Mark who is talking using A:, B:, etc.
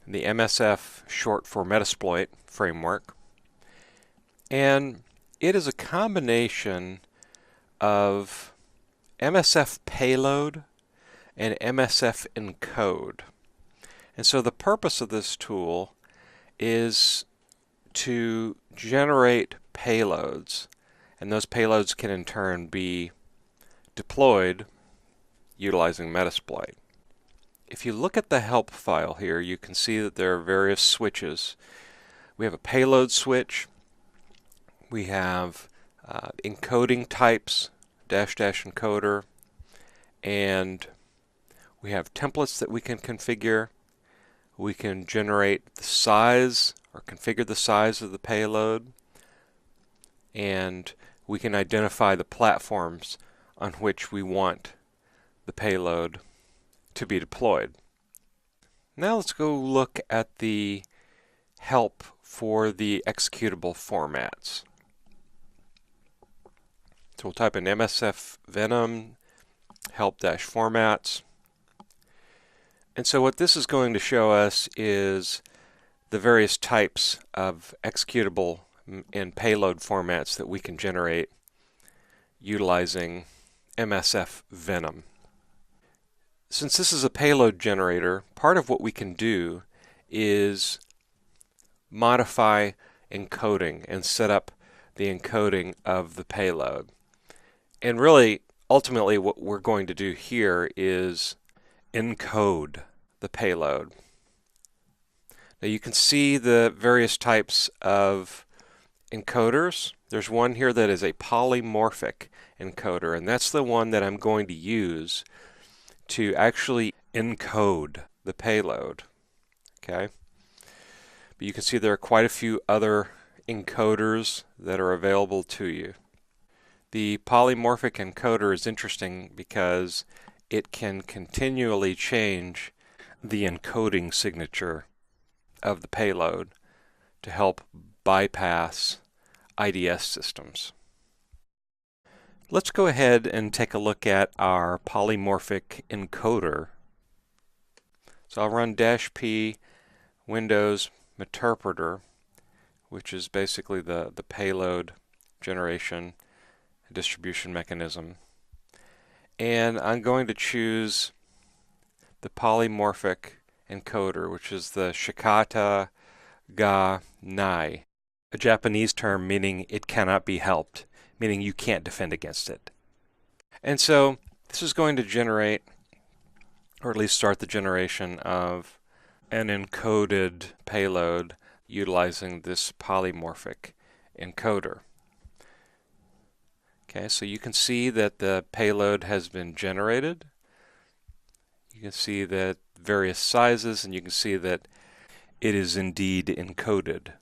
A: the MSF, short for Metasploit, framework. And it is a combination of MSF Payload and MSFencode. And so the purpose of this tool is to generate payloads, and those payloads can in turn be deployed utilizing Metasploit. If you look at the help file here, you can see that there are various switches. We have a payload switch, we have encoding types, dash encoder, and we have templates that we can configure. We can generate the size or configure the size of the payload, and we can identify the platforms on which we want the payload to be deployed. Now let's go look at the help for the executable formats. So we'll type in MSFVenom help-formats. And so what this is going to show us is the various types of executable and payload formats that we can generate utilizing MSFVenom. Since this is a payload generator, part of what we can do is modify encoding and set up the encoding of the payload. And really, ultimately, what we're going to do here is encode the payload. Now you can see the various types of encoders. There's one here that is a polymorphic encoder, and that's the one that I'm going to use to actually encode the payload. Okay? But you can see there are quite a few other encoders that are available to you. The polymorphic encoder is interesting because it can continually change the encoding signature of the payload to help bypass IDS systems. Let's go ahead and take a look at our polymorphic encoder. So I'll run -p Windows Meterpreter, which is basically the payload generation distribution mechanism. And I'm going to choose the polymorphic encoder, which is the Shikata ga nai, a Japanese term meaning it cannot be helped, meaning you can't defend against it. And so this is going to generate, or at least start the generation of an encoded payload utilizing this polymorphic encoder. Okay, so you can see that the payload has been generated. You can see that various sizes, and you can see that it is indeed encoded.